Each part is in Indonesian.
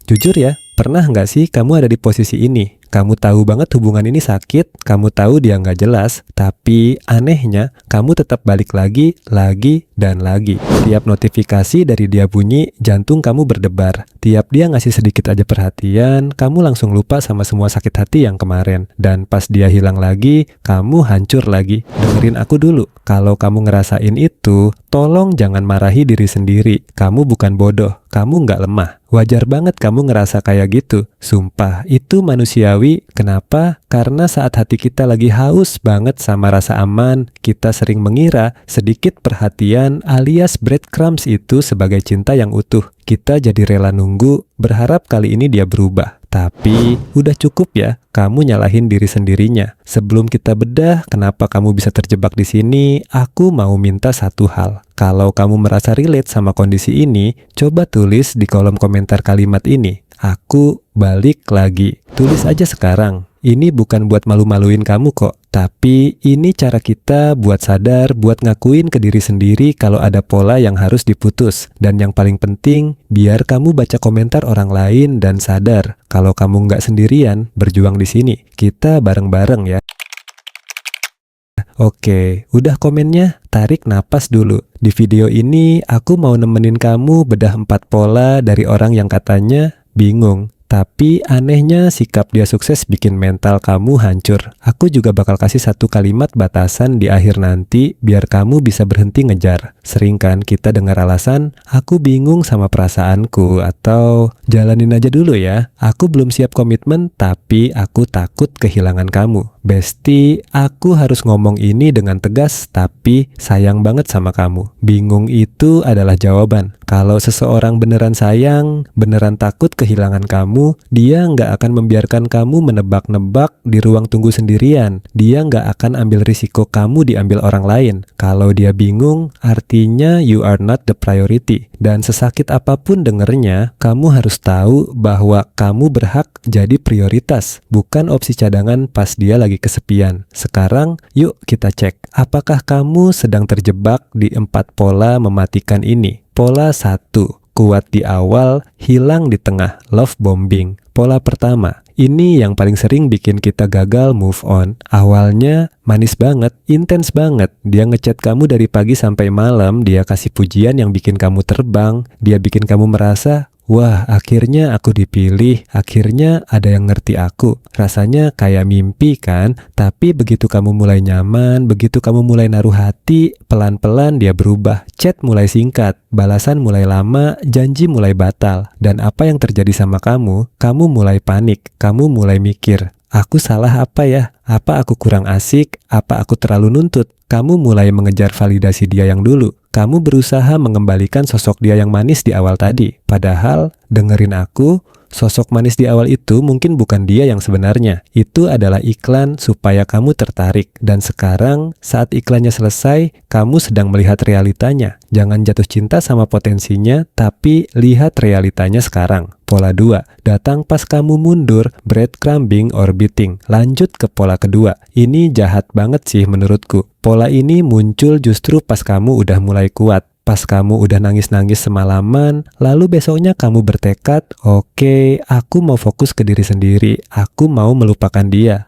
Jujur ya, pernah nggak sih kamu ada di posisi ini? Kamu tahu banget hubungan ini sakit, kamu tahu dia nggak jelas, tapi anehnya kamu tetap balik lagi, dan lagi. Tiap notifikasi dari dia bunyi, jantung kamu berdebar. Tiap dia ngasih sedikit aja perhatian, kamu langsung lupa sama semua sakit hati yang kemarin. Dan pas dia hilang lagi, kamu hancur lagi. Dengerin aku dulu, kalau kamu ngerasain itu, tolong jangan marahi diri sendiri. Kamu bukan bodoh, kamu nggak lemah. Wajar banget kamu ngerasa kayak gitu. Sumpah, itu manusiawi. Kenapa? Karena saat hati kita lagi haus banget sama rasa aman, kita sering mengira sedikit perhatian alias breadcrumbs itu sebagai cinta yang utuh. Kita jadi rela nunggu, berharap kali ini dia berubah. Tapi, udah cukup ya, kamu nyalahin diri sendirinya. Sebelum kita bedah kenapa kamu bisa terjebak di sini, aku mau minta satu hal. Kalau kamu merasa relate sama kondisi ini, coba tulis di kolom komentar kalimat ini. Aku balik lagi. Tulis aja sekarang. Ini bukan buat malu-maluin kamu kok, tapi ini cara kita buat sadar, buat ngakuin ke diri sendiri kalau ada pola yang harus diputus. Dan yang paling penting, biar kamu baca komentar orang lain dan sadar kalau kamu nggak sendirian berjuang di sini. Kita bareng-bareng ya. Oke, udah komennya? Tarik napas dulu. Di video ini, aku mau nemenin kamu bedah 4 pola dari orang yang katanya bingung. Tapi anehnya sikap dia sukses bikin mental kamu hancur. Aku juga bakal kasih satu kalimat batasan di akhir nanti biar kamu bisa berhenti ngejar. Sering kan kita dengar alasan, aku bingung sama perasaanku, atau jalanin aja dulu ya. Aku belum siap komitmen tapi aku takut kehilangan kamu. Besti, aku harus ngomong ini dengan tegas tapi sayang banget sama kamu. Bingung itu adalah jawaban. Kalau seseorang beneran sayang, beneran takut kehilangan kamu, dia nggak akan membiarkan kamu menebak-nebak di ruang tunggu sendirian. Dia nggak akan ambil risiko kamu diambil orang lain. Kalau dia bingung, artinya you are not the priority. Dan sesakit apapun dengernya, kamu harus tahu bahwa kamu berhak jadi prioritas, bukan opsi cadangan pas dia lagi kesepian. Sekarang, yuk kita cek, apakah kamu sedang terjebak di 4 pola mematikan ini? Pola 1, kuat di awal, hilang di tengah, love bombing. Pola pertama, ini yang paling sering bikin kita gagal move on. Awalnya manis banget, intens banget. Dia ngechat kamu dari pagi sampai malam, dia kasih pujian yang bikin kamu terbang, dia bikin kamu merasa, wah, akhirnya aku dipilih, akhirnya ada yang ngerti aku. Rasanya kayak mimpi kan? Tapi begitu kamu mulai nyaman, begitu kamu mulai naruh hati, pelan-pelan dia berubah. Chat mulai singkat, balasan mulai lama, janji mulai batal. Dan apa yang terjadi sama kamu? Kamu mulai panik, kamu mulai mikir, aku salah apa ya? Apa aku kurang asik? Apa aku terlalu nuntut? Kamu mulai mengejar validasi dia yang dulu. Kamu berusaha mengembalikan sosok dia yang manis di awal tadi. Padahal, dengerin aku, sosok manis di awal itu mungkin bukan dia yang sebenarnya. Itu adalah iklan supaya kamu tertarik. Dan sekarang, saat iklannya selesai, kamu sedang melihat realitanya. Jangan jatuh cinta sama potensinya, tapi lihat realitanya sekarang. Pola 2, datang pas kamu mundur, breadcrumbing orbiting. Lanjut ke pola kedua. Ini jahat banget sih menurutku. Pola ini muncul justru pas kamu udah mulai kuat. Pas kamu udah nangis-nangis semalaman, lalu besoknya kamu bertekad, oke, aku mau fokus ke diri sendiri, aku mau melupakan dia.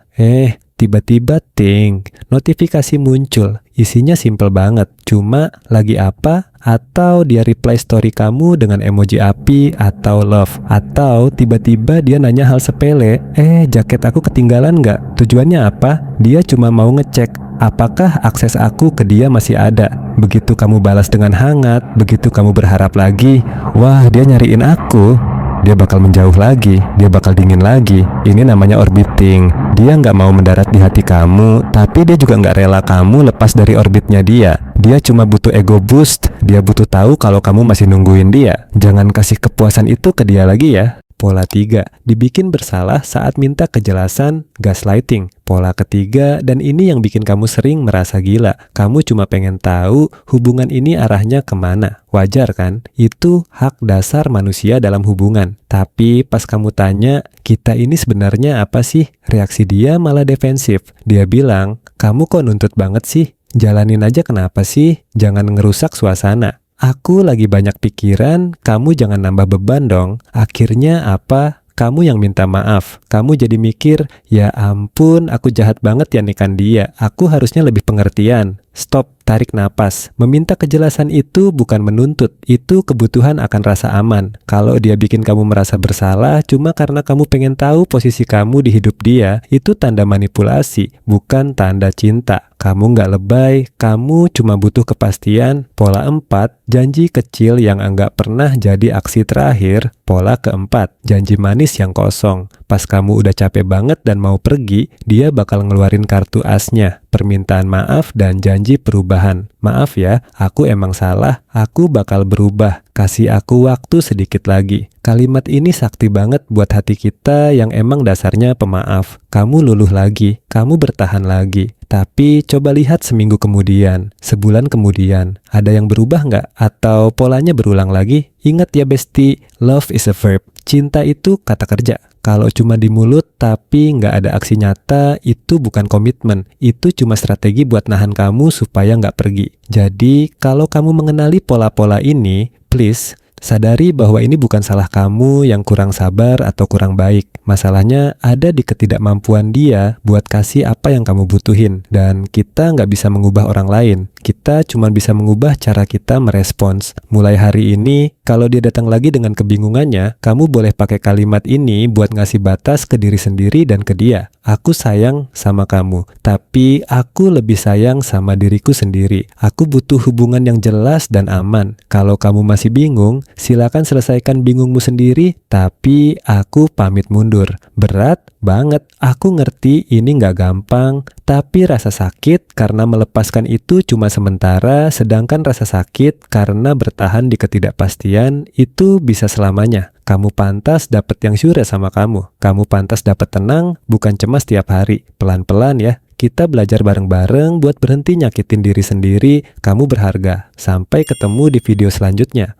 Tiba-tiba ting, notifikasi muncul, isinya simple banget, cuma lagi apa? Atau dia reply story kamu dengan emoji api atau love, atau tiba-tiba dia nanya hal sepele, jaket aku ketinggalan nggak? Tujuannya apa? Dia cuma mau ngecek, apakah akses aku ke dia masih ada? Begitu kamu balas dengan hangat, begitu kamu berharap lagi, wah dia nyariin aku, dia bakal menjauh lagi, dia bakal dingin lagi. Ini namanya orbiting. Dia nggak mau mendarat di hati kamu, tapi dia juga nggak rela kamu lepas dari orbitnya dia. Dia cuma butuh ego boost, dia butuh tahu kalau kamu masih nungguin dia. Jangan kasih kepuasan itu ke dia lagi ya. Pola 3, dibikin bersalah saat minta kejelasan, gaslighting. Pola ketiga, dan ini yang bikin kamu sering merasa gila. Kamu cuma pengen tahu hubungan ini arahnya kemana. Wajar kan? Itu hak dasar manusia dalam hubungan. Tapi pas kamu tanya, kita ini sebenarnya apa sih? Reaksi dia malah defensif. Dia bilang, kamu kok nuntut banget sih? Jalanin aja kenapa sih? Jangan ngerusak suasana. Aku lagi banyak pikiran, kamu jangan nambah beban dong. Akhirnya apa? Kamu yang minta maaf. Kamu jadi mikir, ya ampun, aku jahat banget ya nikan dia. Aku harusnya lebih pengertian. Stop, tarik napas. Meminta kejelasan itu bukan menuntut. Itu kebutuhan akan rasa aman. Kalau dia bikin kamu merasa bersalah cuma karena kamu pengen tahu posisi kamu di hidup dia, itu tanda manipulasi, bukan tanda cinta. Kamu nggak lebay, kamu cuma butuh kepastian. Pola 4, janji kecil yang nggak pernah jadi aksi terakhir. Pola keempat, janji manis yang kosong. Pas kamu udah capek banget dan mau pergi, dia bakal ngeluarin kartu asnya. Permintaan maaf dan janji perubahan. Maaf ya, aku emang salah, aku bakal berubah. Kasih aku waktu sedikit lagi. Kalimat ini sakti banget buat hati kita yang emang dasarnya pemaaf. Kamu luluh lagi, kamu bertahan lagi. Tapi coba lihat seminggu kemudian, sebulan kemudian, ada yang berubah nggak? Atau polanya berulang lagi? Ingat ya besti, love is a verb. Cinta itu kata kerja. Kalau cuma di mulut tapi nggak ada aksi nyata, itu bukan komitmen. Itu cuma strategi buat nahan kamu supaya nggak pergi. Jadi, kalau kamu mengenali pola-pola ini, please, sadari bahwa ini bukan salah kamu yang kurang sabar atau kurang baik. Masalahnya ada di ketidakmampuan dia buat kasih apa yang kamu butuhin. Dan kita nggak bisa mengubah orang lain. Kita cuma bisa mengubah cara kita merespons. Mulai hari ini, kalau dia datang lagi dengan kebingungannya, kamu boleh pakai kalimat ini buat ngasih batas ke diri sendiri dan ke dia. Aku sayang sama kamu, tapi aku lebih sayang sama diriku sendiri. Aku butuh hubungan yang jelas dan aman. Kalau kamu masih bingung, silakan selesaikan bingungmu sendiri, tapi aku pamit mundur. Berat banget, aku ngerti ini nggak gampang, tapi rasa sakit karena melepaskan itu cuma sementara, sedangkan rasa sakit karena bertahan di ketidakpastian itu bisa selamanya. Kamu pantas dapat yang sure sama kamu. Kamu pantas dapat tenang, bukan cemas tiap hari. Pelan-pelan ya. Kita belajar bareng-bareng buat berhenti nyakitin diri sendiri. Kamu berharga. Sampai ketemu di video selanjutnya.